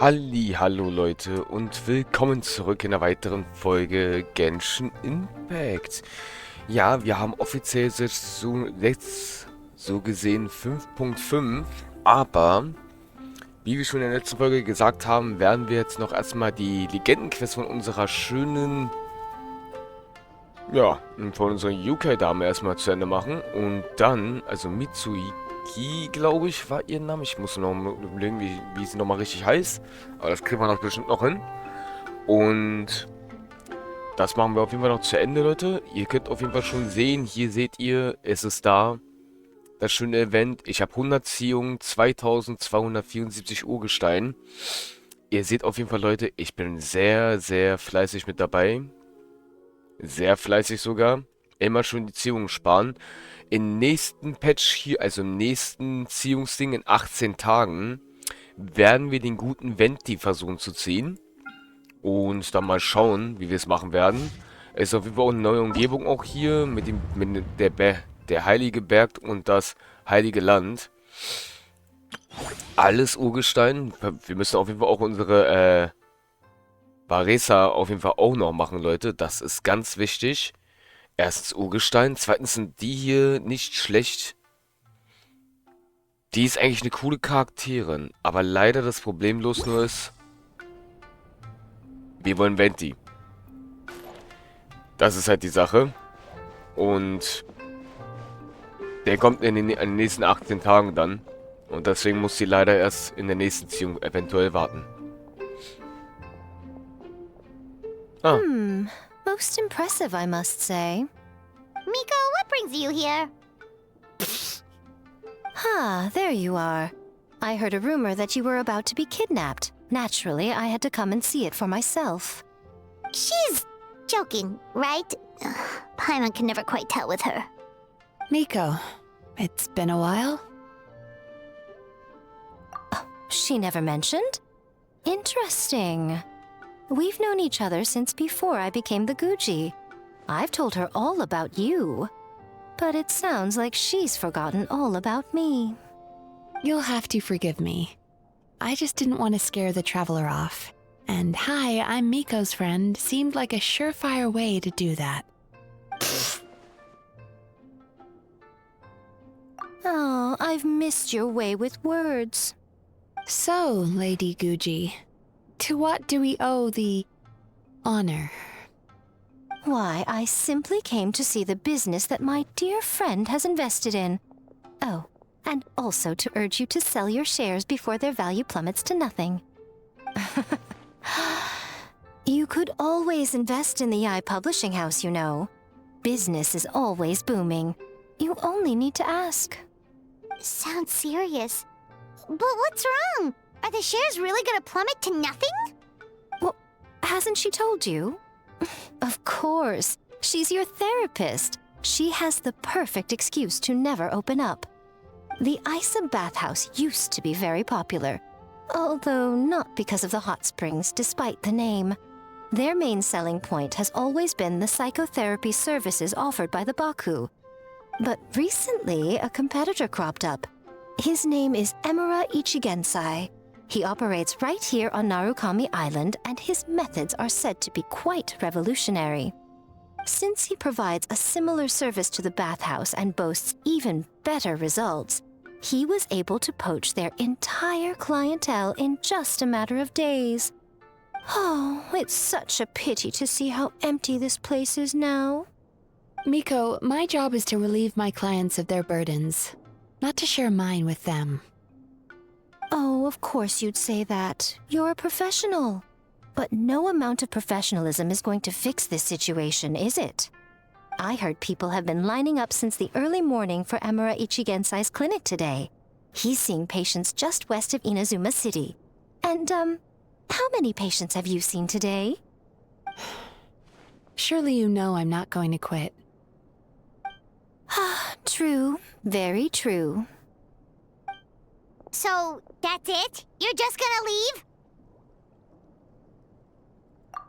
Hallo Leute und willkommen zurück in einer weiteren Folge Genshin Impact. Ja, wir haben offiziell jetzt so gesehen 5.5, aber wie wir schon in der letzten Folge gesagt haben, werden wir jetzt noch erstmal die Legendenquest von unserer schönen, ja, von unserer UK-Dame erstmal zu Ende machen und dann, also Mitsuki, glaube ich, war ihr Name. Ich muss noch mal überlegen, wie sie nochmal richtig heißt, aber das kriegen wir noch bestimmt noch hin. Und das machen wir auf jeden Fall noch zu Ende, Leute. Ihr könnt auf jeden Fall schon sehen, hier seht ihr, es ist da. Das schöne Event. Ich habe 100 Ziehungen, 2274 Urgestein. Ihr seht auf jeden Fall, Leute, ich bin sehr, sehr fleißig mit dabei. Sehr fleißig sogar. Immer schön die Ziehungen sparen. Im nächsten Patch hier, also im nächsten Ziehungsding in 18 Tagen, werden wir den guten Venti versuchen zu ziehen. Und dann mal schauen, wie wir es machen werden. Es ist auf jeden Fall auch eine neue Umgebung auch hier der heilige Berg und das heilige Land. Alles Urgestein. Wir müssen auf jeden Fall auch unsere Baresa auf jeden Fall auch noch machen, Leute. Das ist ganz wichtig. Erstens Urgestein. Zweitens sind die hier nicht schlecht. Die ist eigentlich eine coole Charakterin. Aber leider das Problemlos nur ist, wir wollen Venti. Das ist halt die Sache. Und der kommt in den nächsten 18 Tagen dann. Und deswegen muss sie leider erst in der nächsten Ziehung eventuell warten. Ah, Most impressive, I must say. Miko, what brings you here? There you are. I heard a rumor that you were about to be kidnapped. Naturally, I had to come and see it for myself. She's joking, right? Paimon can never quite tell with her. Miko, it's been a while. She never mentioned? Interesting. We've known each other since before I became the Guji. I've told her all about you. But it sounds like she's forgotten all about me. You'll have to forgive me. I just didn't want to scare the traveler off. And hi, I'm Miko's friend seemed like a surefire way to do that. Oh, I've missed your way with words. So, Lady Guji, to what do we owe the honor? Why, I simply came to see the business that my dear friend has invested in. Oh, and also to urge you to sell your shares before their value plummets to nothing. You could always invest in the publishing house, you know. Business is always booming. You only need to ask. Sounds serious. But what's wrong? Are the shares really gonna plummet to nothing? Well, hasn't she told you? Of course. She's your therapist. She has the perfect excuse to never open up. The Aisa bathhouse used to be very popular, although not because of the hot springs, despite the name. Their main selling point has always been the psychotherapy services offered by the Baku. But recently, a competitor cropped up. His name is Emura Ichigensai. He operates right here on Narukami Island, and his methods are said to be quite revolutionary. Since he provides a similar service to the bathhouse and boasts even better results, he was able to poach their entire clientele in just a matter of days. Oh, it's such a pity to see how empty this place is now. Miko, my job is to relieve my clients of their burdens, not to share mine with them. Oh, of course you'd say that. You're a professional. But no amount of professionalism is going to fix this situation, is it? I heard people have been lining up since the early morning for Emura Ichigensai's clinic today. He's seeing patients just west of Inazuma City. And, how many patients have you seen today? Surely you know I'm not going to quit. True. Very true. So, that's it? You're just gonna leave?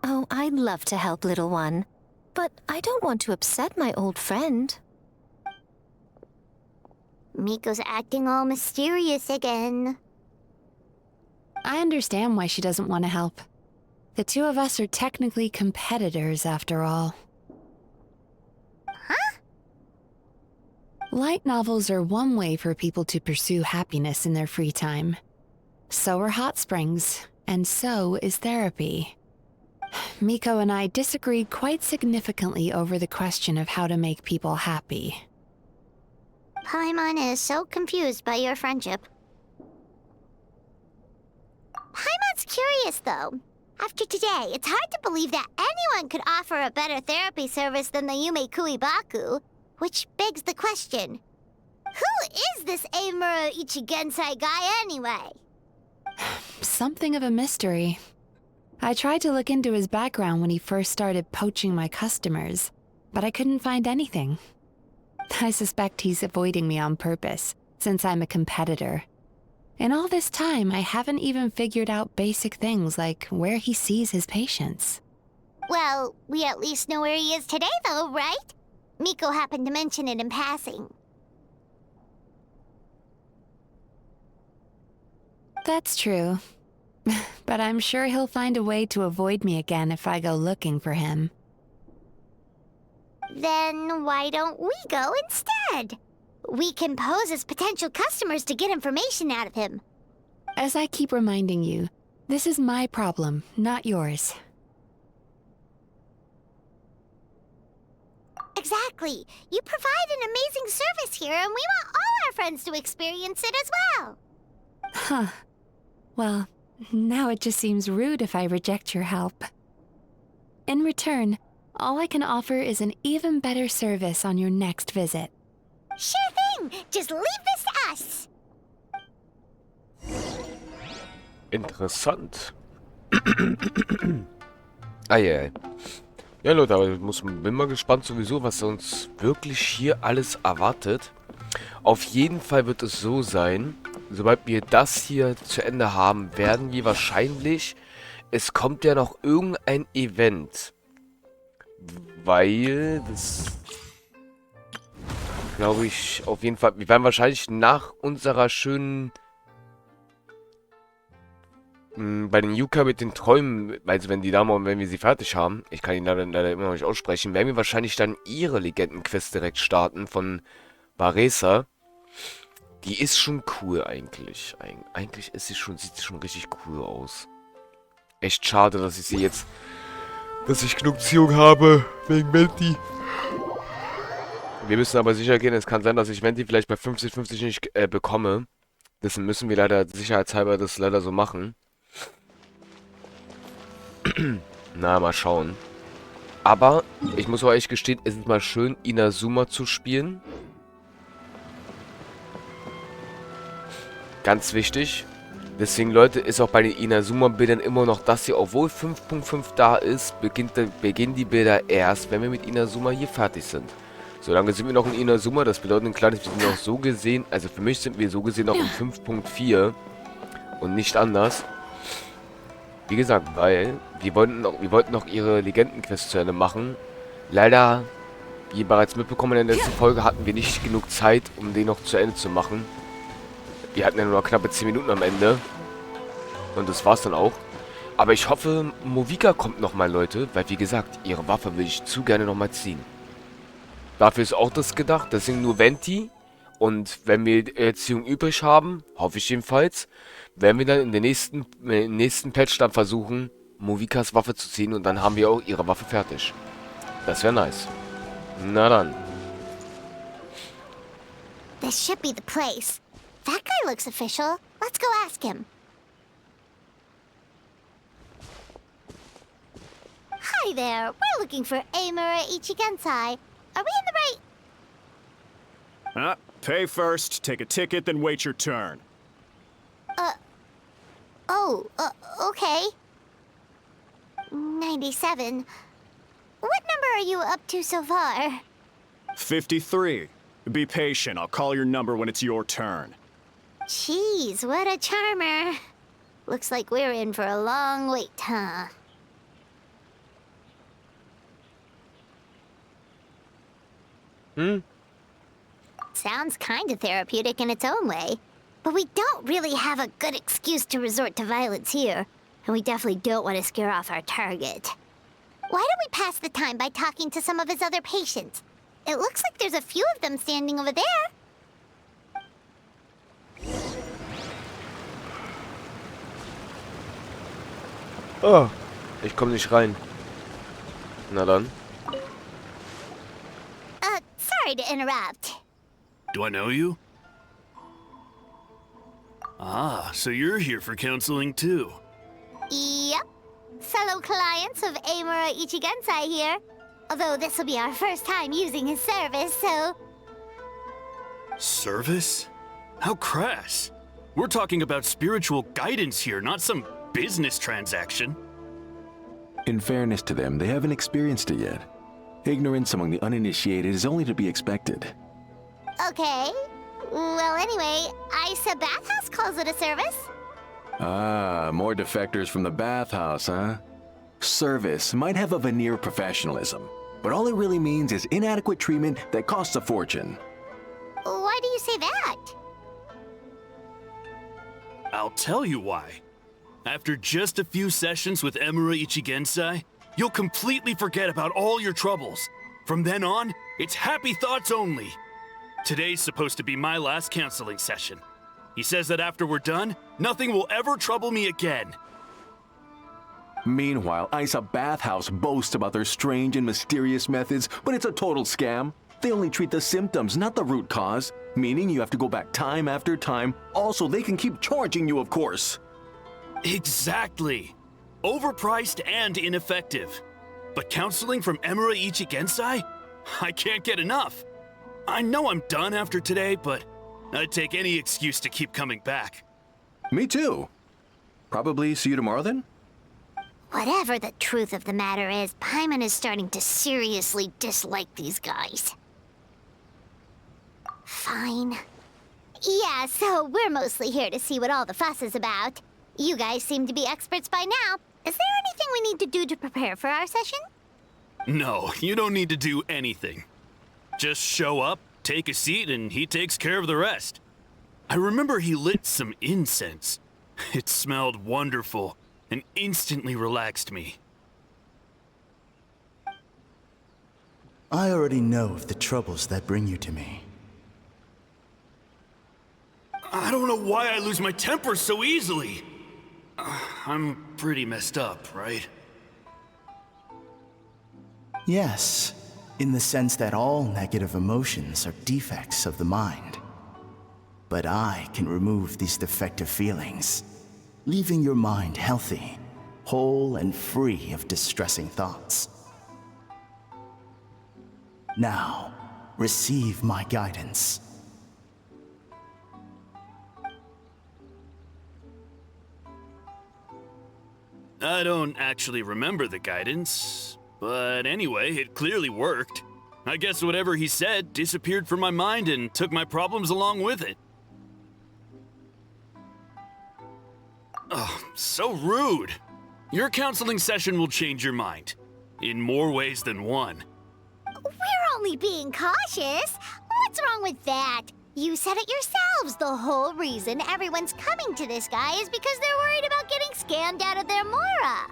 Oh, I'd love to help, little one. But I don't want to upset my old friend. Miko's acting all mysterious again. I understand why she doesn't want to help. The two of us are technically competitors, after all. Huh? Light novels are one way for people to pursue happiness in their free time. So are hot springs, and so is therapy. Miko and I disagreed quite significantly over the question of how to make people happy. Paimon is so confused by your friendship. Paimon's curious, though. After today, it's hard to believe that anyone could offer a better therapy service than the Yume Kuibaku, which begs the question, who is this Eimura Ichigensai guy anyway? Something of a mystery. I tried to look into his background when he first started poaching my customers, but I couldn't find anything. I suspect he's avoiding me on purpose, since I'm a competitor. In all this time, I haven't even figured out basic things like where he sees his patients. Well, we at least know where he is today, though, right? Miko happened to mention it in passing. That's true. But I'm sure he'll find a way to avoid me again if I go looking for him. Then why don't we go instead? We can pose as potential customers to get information out of him. As I keep reminding you, this is my problem, not yours. Exactly. You provide an amazing service here, and we want all our friends to experience it as well. Huh. Well, now it just seems rude if I reject your help. In return, all I can offer is an even better service on your next visit. Sure thing! Just leave this to us! Interessant. Eieiei. Ja, Leute, aber bin mal gespannt sowieso, was uns wirklich hier alles erwartet. Auf jeden Fall wird es so sein, sobald wir das hier zu Ende haben, werden wir wahrscheinlich... Es kommt ja noch irgendein Event. Weil das... Glaube ich, auf jeden Fall... Wir werden wahrscheinlich nach unserer schönen... Bei den Yuka mit den Träumen, also wenn die Dame und wenn wir sie fertig haben, ich kann ihn leider immer noch nicht aussprechen, werden wir wahrscheinlich dann ihre Legendenquest direkt starten von Badehaus. Die ist schon cool eigentlich. Eigentlich ist sie schon, sieht sie schon richtig cool aus. Echt schade, dass ich sie jetzt, dass ich genug Ziehung habe wegen Menti. Wir müssen aber sicher gehen, es kann sein, dass ich Menti vielleicht bei 50-50 nicht bekomme. Deswegen müssen wir leider sicherheitshalber das leider so machen. Na, mal schauen. Aber ich muss euch gestehen, es ist mal schön, Inazuma zu spielen. Ganz wichtig. Deswegen, Leute, ist auch bei den Inazuma-Bildern immer noch das hier. Obwohl 5.5 da ist, beginnen die Bilder erst, wenn wir mit Inazuma hier fertig sind. Solange sind wir noch in Inazuma. Das bedeutet ein kleines, wir sind noch so gesehen, also für mich sind wir so gesehen noch in 5.4 und nicht anders. Wie gesagt, weil wir wollten noch ihre Legendenquest zu Ende machen. Leider, wie bereits mitbekommen in der letzten Folge, hatten wir nicht genug Zeit, um den noch zu Ende zu machen. Wir hatten ja nur noch knappe 10 Minuten am Ende. Und das war's dann auch. Aber ich hoffe, Movika kommt nochmal, Leute. Weil, wie gesagt, ihre Waffe will ich zu gerne nochmal ziehen. Dafür ist auch das gedacht. Deswegen nur Venti. Und wenn wir Erziehung übrig haben, hoffe ich jedenfalls, werden wir dann in den nächsten Patch dann versuchen, Movikas Waffe zu ziehen. Und dann haben wir auch ihre Waffe fertig. Das wäre nice. Na dann. This should be the place. That guy looks official. Let's go ask him. Hi there. We're looking for Eimura Ichigensai. Are we in the right... Pay first, take a ticket, then wait your turn. Okay. 97. What number are you up to so far? 53. Be patient, I'll call your number when it's your turn. Jeez, what a charmer. Looks like we're in for a long wait, huh? Sounds kinda therapeutic in its own way. But we don't really have a good excuse to resort to violence here, and we definitely don't want to scare off our target. Why don't we pass the time by talking to some of his other patients? It looks like there's a few of them standing over there. Oh, ich komme nicht rein. Na dann. Sorry to interrupt. Do I know you? Ah, so you're here for counseling too. Yep. Fellow clients of Amura Ichigensai here. Although this will be our first time using his service, so... Service? How crass. We're talking about spiritual guidance here, not some business transaction. In fairness to them, they haven't experienced it yet. Ignorance among the uninitiated is only to be expected. Okay. Well, anyway, Aisa Badehaus calls it a service. Ah, more defectors from the bathhouse, huh? Service might have a veneer of professionalism, but all it really means is inadequate treatment that costs a fortune. Why do you say that? I'll tell you why. After just a few sessions with Amura Ichigensai, you'll completely forget about all your troubles. From then on, it's happy thoughts only. Today's supposed to be my last counseling session. He says that after we're done, nothing will ever trouble me again. Meanwhile, Aisa Bathhouse boasts about their strange and mysterious methods, but it's a total scam. They only treat the symptoms, not the root cause, meaning you have to go back time after time. Also, they can keep charging you, of course. Exactly. Overpriced and ineffective. But counseling from Amura Ichigensai? I can't get enough. I know I'm done after today, but I'd take any excuse to keep coming back. Me too. Probably see you tomorrow then? Whatever the truth of the matter is, Paimon is starting to seriously dislike these guys. Fine. Yeah, so we're mostly here to see what all the fuss is about. You guys seem to be experts by now. Is there anything we need to do to prepare for our session? No, you don't need to do anything. Just show up, take a seat, and he takes care of the rest. I remember he lit some incense. It smelled wonderful and instantly relaxed me. I already know of the troubles that bring you to me. I don't know why I lose my temper so easily. I'm pretty messed up, right? Yes, in the sense that all negative emotions are defects of the mind. But I can remove these defective feelings, leaving your mind healthy, whole and free of distressing thoughts. Now, receive my guidance. I don't actually remember the guidance, but anyway, it clearly worked. I guess whatever he said disappeared from my mind and took my problems along with it. Oh, so rude. Your counseling session will change your mind, in more ways than one. We're only being cautious. What's wrong with that? You said it yourselves. The whole reason everyone's coming to this guy is because they're worried about getting scammed out of their Mora.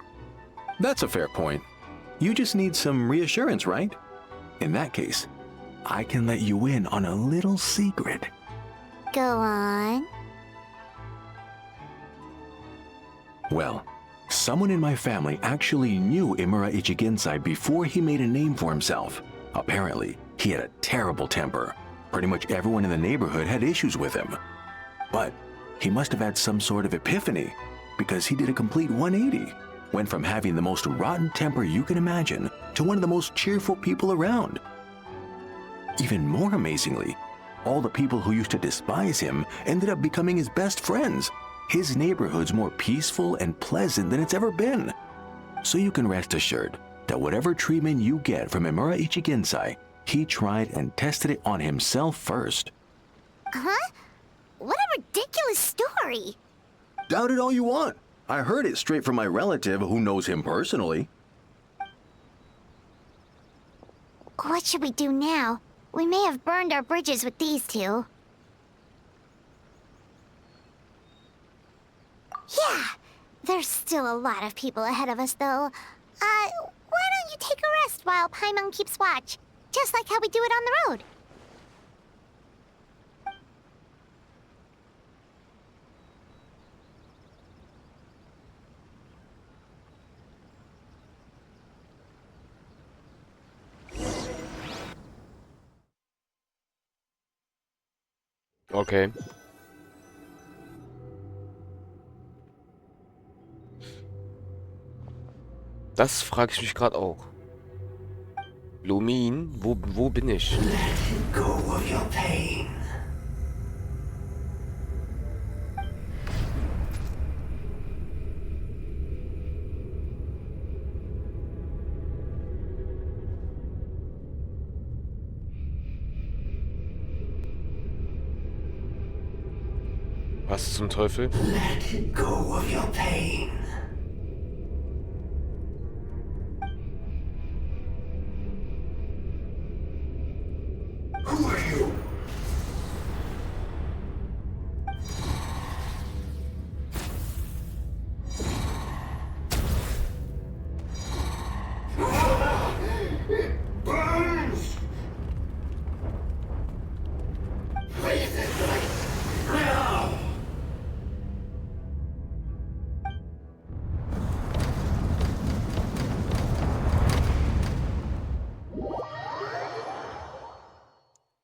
That's a fair point. You just need some reassurance, right? In that case, I can let you in on a little secret. Go on. Well, someone in my family actually knew Amura Ichigensai before he made a name for himself. Apparently, he had a terrible temper. Pretty much everyone in the neighborhood had issues with him. But he must have had some sort of epiphany, because he did a complete 180. Went from having the most rotten temper you can imagine to one of the most cheerful people around. Even more amazingly, all the people who used to despise him ended up becoming his best friends. His neighborhood's more peaceful and pleasant than it's ever been. So you can rest assured that whatever treatment you get from Amura Ichigensai, he tried and tested it on himself first. Huh? What a ridiculous story. Doubt it all you want. I heard it straight from my relative who knows him personally. What should we do now? We may have burned our bridges with these two. Yeah, there's still a lot of people ahead of us, though. Why don't you take a rest while Paimon keeps watch? Just like how we do it on the road. Okay. Das frage ich mich gerade auch. Lumin, wo bin ich? Go of your pain. Was zum Teufel? Let go of your pain. Who are you? It burns! Please, now!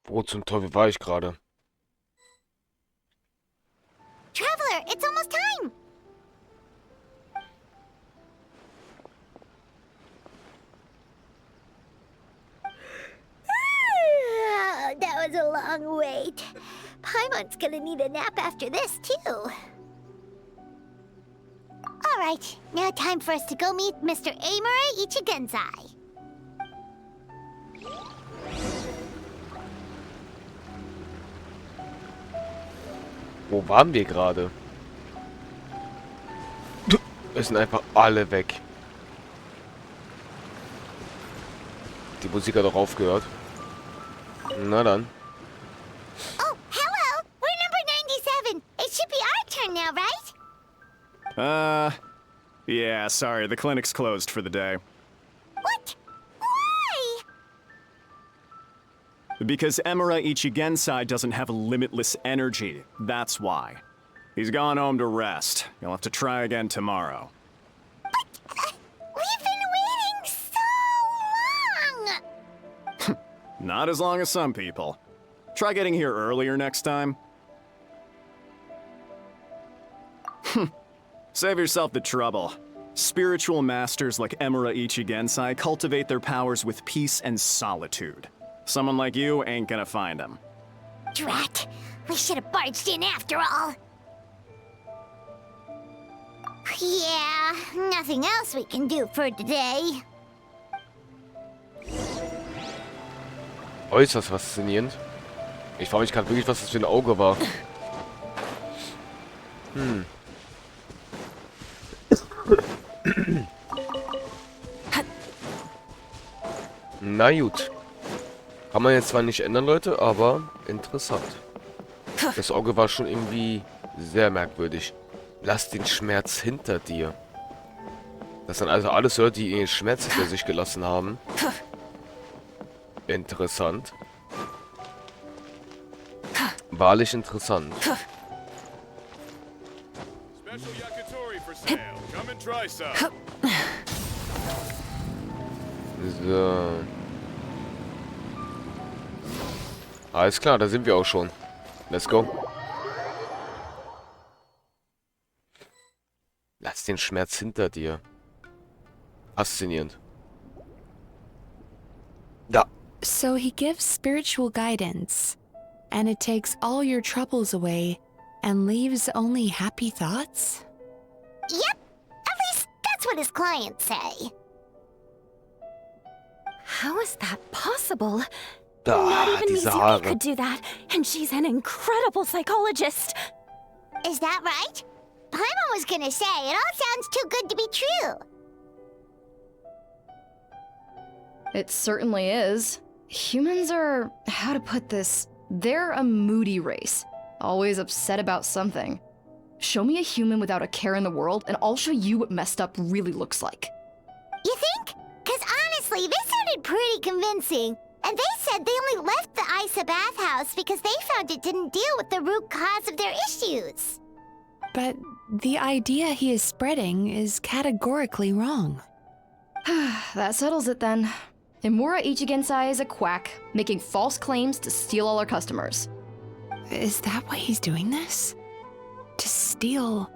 Wo zum Teufel war ich gerade? Traveler, it's almost time! That was a long wait. Paimon's gonna need a nap after this, too. Alright, now time for us to go meet Mr. Amure Ichigenzai. Wo waren wir gerade? Es sind einfach alle weg. Die Musik hat doch aufgehört. Na dann. Oh, hello! We're number 97! It should be our turn now, right? Yeah, sorry, the clinic's closed for the day. What? Why? Because Emura Ichigensai doesn't have limitless energy, that's why. He's gone home to rest. You'll have to try again tomorrow. We've been waiting so long! Not as long as some people. Try getting here earlier next time. Save yourself the trouble. Spiritual masters like Emura Ichigensai cultivate their powers with peace and solitude. Someone like you ain't gonna find them. Drat! We should have barged in after all! Yeah, nothing else we can do for today. Äußerst faszinierend. Ich frage mich gerade wirklich, was das für ein Auge war. Na gut. Kann man jetzt zwar nicht ändern, Leute, aber interessant. Das Auge war schon irgendwie sehr merkwürdig. Lass den Schmerz hinter dir. Das sind also alles Leute, die ihren Schmerz hinter sich gelassen haben. Interessant. Wahrlich interessant. So. Alles klar, da sind wir auch schon. Let's go. Lass den Schmerz hinter dir. Faszinierend. Da. So he gives spiritual guidance, and it takes all your troubles away and leaves only happy thoughts? Yep, at least that's what his clients say. How is that possible? Da, Not even diese Mizuki Haare. could do that, and she's an incredible psychologist. Is that right? Paimon was gonna say, it all sounds too good to be true. It certainly is. Humans are, how to put this, they're a moody race, always upset about something. Show me a human without a care in the world, and I'll show you what messed up really looks like. You think? Because honestly, this sounded pretty convincing. And they said they only left the Aisa bathhouse because they found it didn't deal with the root cause of their issues. But the idea he is spreading is categorically wrong. That settles it then. Imura Ichigensai is a quack, making false claims to steal all our customers. Is that why he's doing this? To steal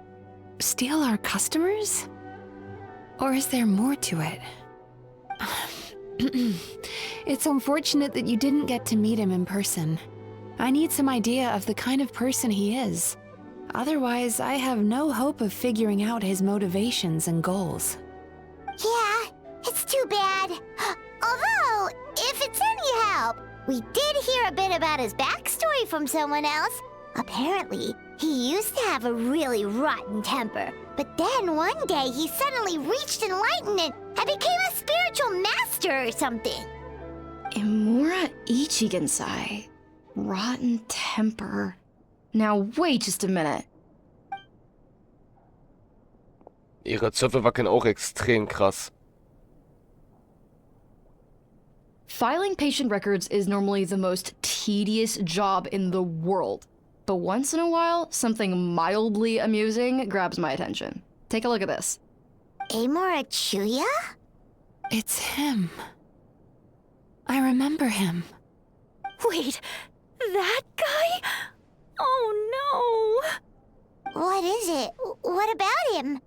our customers? Or is there more to it? It's unfortunate that you didn't get to meet him in person. I need some idea of the kind of person he is. Otherwise, I have no hope of figuring out his motivations and goals. Yeah, it's too bad. Although, if it's any help, we did hear a bit about his backstory from someone else. Apparently, he used to have a really rotten temper, but then one day he suddenly reached enlightenment and became a spiritual master or something. Imura Ichigensai. Rotten temper. Now wait just a minute. Ihre Zöpfe wackeln auch extrem krass. Filing patient records is normally the most tedious job in the world. But once in a while, something mildly amusing grabs my attention. Take a look at this. Amora Chuya? It's him. I remember him. Wait, that guy? Oh no! What is it? What about him?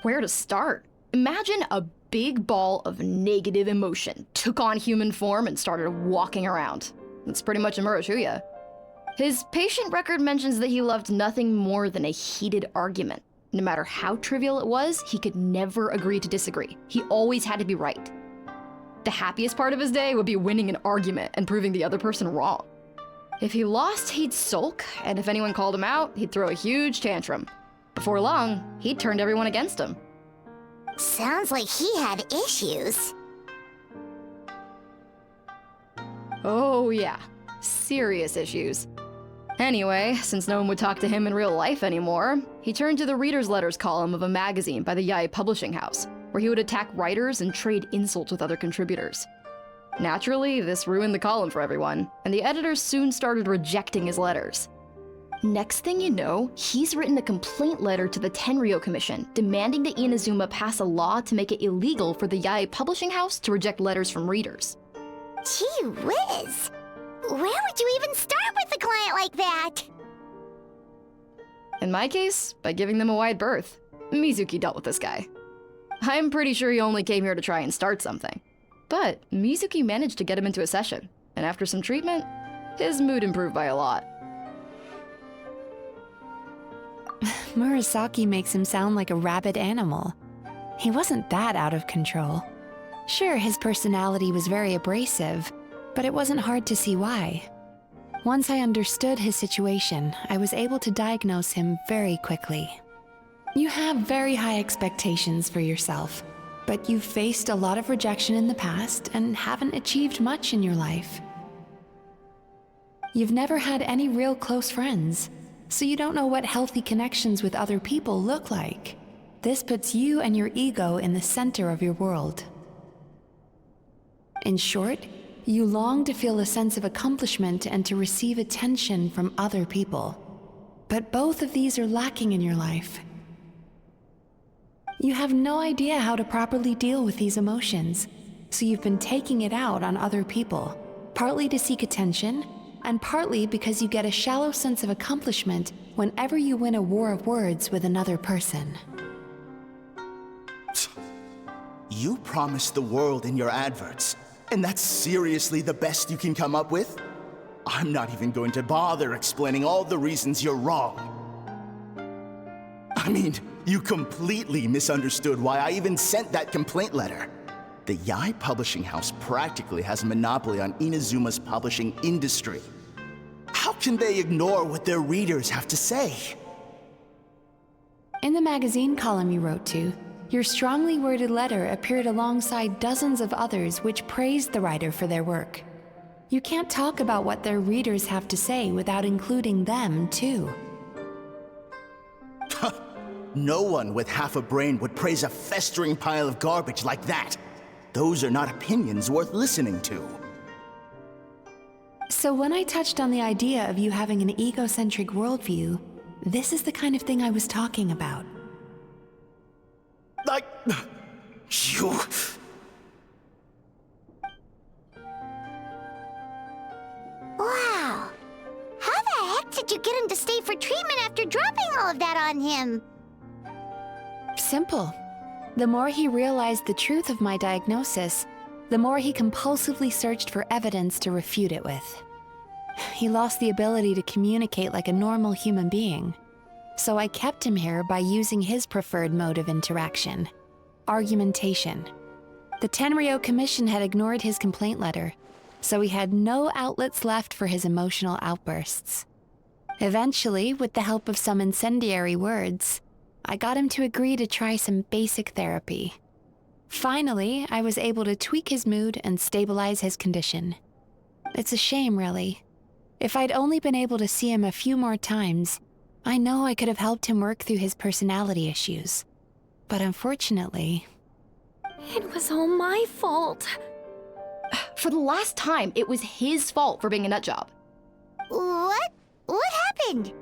Where to start? Imagine a big ball of negative emotion took on human form and started walking around. That's pretty much Imura Chuya. His patient record mentions that he loved nothing more than a heated argument. No matter how trivial it was, he could never agree to disagree. He always had to be right. The happiest part of his day would be winning an argument and proving the other person wrong. If he lost, he'd sulk, and if anyone called him out, he'd throw a huge tantrum. Before long, he'd turned everyone against him. Sounds like he had issues. Oh yeah, serious issues. Anyway, since no one would talk to him in real life anymore, he turned to the reader's letters column of a magazine by the Yae publishing house, where he would attack writers and trade insults with other contributors. Naturally, this ruined the column for everyone, and the editors soon started rejecting his letters. Next thing you know, he's written a complaint letter to the Tenryou Commission, demanding that Inazuma pass a law to make it illegal for the Yae publishing house to reject letters from readers. Gee whiz! Where would you even start with a client like that? In my case, by giving them a wide berth. Mizuki dealt with this guy. I'm pretty sure he only came here to try and start something. But Mizuki managed to get him into a session, and after some treatment, his mood improved by a lot. Murasaki makes him sound like a rabid animal. He wasn't that out of control. Sure, his personality was very abrasive, but it wasn't hard to see why. Once I understood his situation, I was able to diagnose him very quickly. You have very high expectations for yourself, but you've faced a lot of rejection in the past and haven't achieved much in your life. You've never had any real close friends, so you don't know what healthy connections with other people look like. This puts you and your ego in the center of your world. In short, you long to feel a sense of accomplishment and to receive attention from other people. But both of these are lacking in your life. You have no idea how to properly deal with these emotions, so you've been taking it out on other people, partly to seek attention, and partly because you get a shallow sense of accomplishment whenever you win a war of words with another person. You promised the world in your adverts, and that's seriously the best you can come up with? I'm not even going to bother explaining all the reasons you're wrong. I mean, you completely misunderstood why I even sent that complaint letter. The Yae publishing house practically has a monopoly on Inazuma's publishing industry. How can they ignore what their readers have to say? In the magazine column you wrote to, your strongly worded letter appeared alongside dozens of others which praised the writer for their work. You can't talk about what their readers have to say without including them, too. No one with half a brain would praise a festering pile of garbage like that. Those are not opinions worth listening to. So when I touched on the idea of you having an egocentric worldview, this is the kind of thing I was talking about. You... Wow. How the heck did you get him to stay for treatment after dropping all of that on him? Simple. The more he realized the truth of my diagnosis, the more he compulsively searched for evidence to refute it with. He lost the ability to communicate like a normal human being. So I kept him here by using his preferred mode of interaction: argumentation. The Tenryou Commission had ignored his complaint letter, so he had no outlets left for his emotional outbursts. Eventually, with the help of some incendiary words, I got him to agree to try some basic therapy. Finally, I was able to tweak his mood and stabilize his condition. It's a shame, really. If I'd only been able to see him a few more times, I know I could have helped him work through his personality issues. But unfortunately... It was all my fault. For the last time, it was his fault for being a nutjob. What? What happened?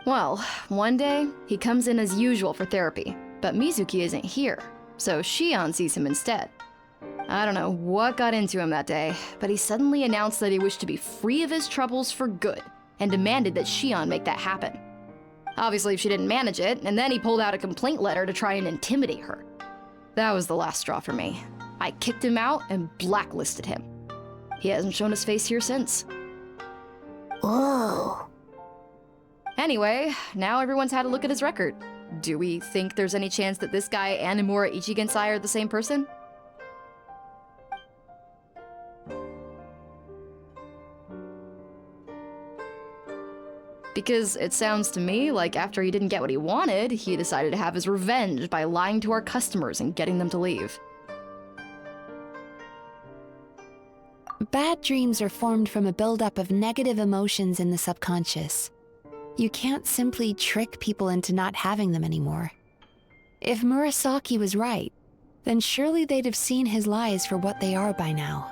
Well, one day, he comes in as usual for therapy, but Mizuki isn't here, so Shion sees him instead. I don't know what got into him that day, but he suddenly announced that he wished to be free of his troubles for good, and demanded that Shion make that happen. Obviously, she didn't manage it, and then he pulled out a complaint letter to try and intimidate her. That was the last straw for me. I kicked him out and blacklisted him. He hasn't shown his face here since. Whoa. Anyway, now everyone's had a look at his record. Do we think there's any chance that this guy and Imura Ichigensai are the same person? Because it sounds to me like after he didn't get what he wanted, he decided to have his revenge by lying to our customers and getting them to leave. Bad dreams are formed from a buildup of negative emotions in the subconscious. You can't simply trick people into not having them anymore. If Murasaki was right, then surely they'd have seen his lies for what they are by now.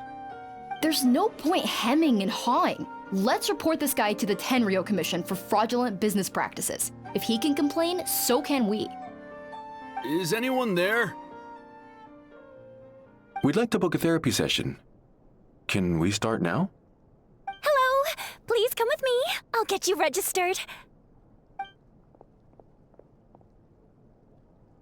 There's no point hemming and hawing. Let's report this guy to the Tenryou Commission for fraudulent business practices. If he can complain, so can we. Is anyone there? We'd like to book a therapy session. Can we start now? Hello! Please come with me. I'll get you registered.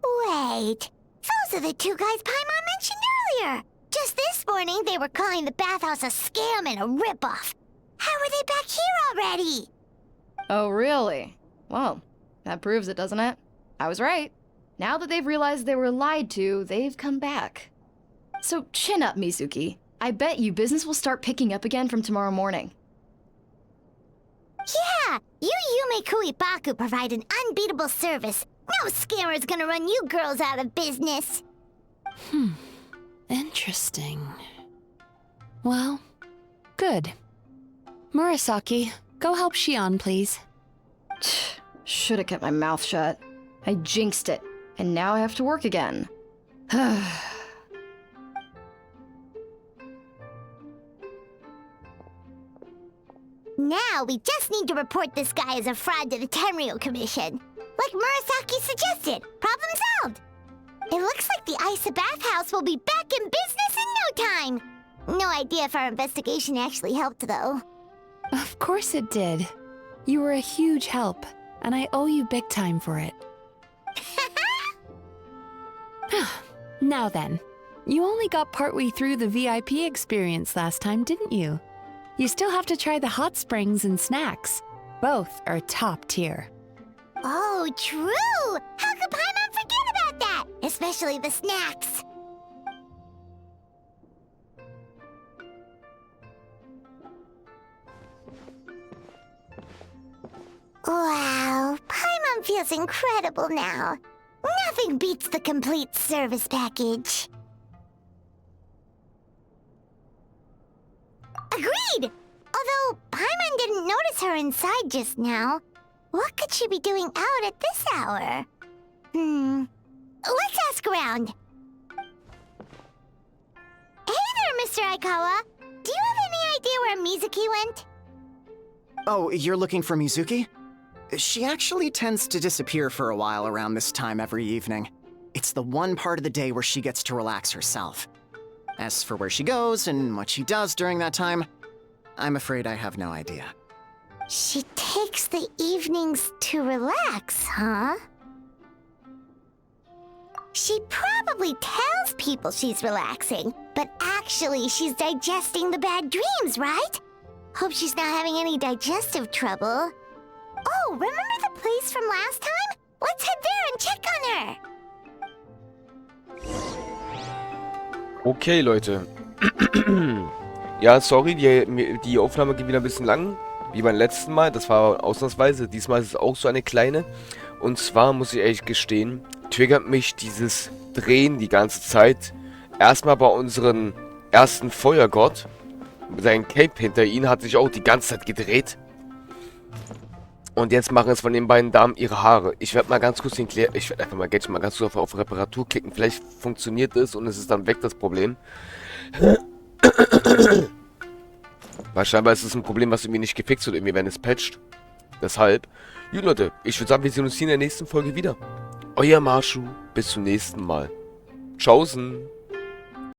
Wait. Those are the two guys Paimon mentioned earlier. Just this morning, they were calling the bathhouse a scam and a ripoff. How are they back here already? Oh, really? Well, that proves it, doesn't it? I was right. Now that they've realized they were lied to, they've come back. So chin up, Mizuki. I bet you business will start picking up again from tomorrow morning. Yeah, you Yume Kuibaku provide an unbeatable service. No scammer's gonna run you girls out of business. Interesting. Well, good. Murasaki, go help Shion, please. Should have kept my mouth shut. I jinxed it, and now I have to work again. Now we just need to report this guy as a fraud to the Tenryou Commission. Like Murasaki suggested. Problem solved. It looks like the Aisa bathhouse will be back in business in no time. No idea if our investigation actually helped, though. Of course it did. You were a huge help, and I owe you big time for it. Now then, you only got partway through the VIP experience last time, didn't you? You still have to try the hot springs and snacks. Both are top tier. Oh, true! How could Paimon forget about that? Especially the snacks. Wow, Paimon feels incredible now. Nothing beats the complete service package. Agreed! Although Paimon didn't notice her inside just now. What could she be doing out at this hour? Let's ask around. Hey there, Mr. Aikawa. Do you have any idea where Mizuki went? Oh, you're looking for Mizuki? She actually tends to disappear for a while around this time every evening. It's the one part of the day where she gets to relax herself. As for where she goes and what she does during that time, I'm afraid I have no idea. She takes the evenings to relax, huh? She probably tells people she's relaxing, but actually she's digesting the bad dreams, right? Hope she's not having any digestive trouble. Oh, remember the place from last time? Let's head there and check on her. Okay, Leute. Ja, sorry, die Aufnahme geht wieder ein bisschen lang, wie beim letzten Mal. Das war ausnahmsweise. Diesmal ist es auch so eine kleine. Und zwar muss ich ehrlich gestehen, triggert mich dieses Drehen die ganze Zeit. Erstmal bei unserem ersten Feuergott. Sein Cape hinter ihm hat sich auch die ganze Zeit gedreht. Und jetzt machen es von den beiden Damen ihre Haare. Ich werde mal ganz kurz ich werde einfach mal Genshin mal ganz kurz auf Reparatur klicken. Vielleicht funktioniert es und es ist dann weg, das Problem. Weil scheinbar ist es ein Problem, was irgendwie nicht gefixt wird, irgendwie, wenn es patcht. Deshalb, gut Leute, ich würde sagen, wir sehen uns hier in der nächsten Folge wieder. Euer Masho, bis zum nächsten Mal. Tschaußen.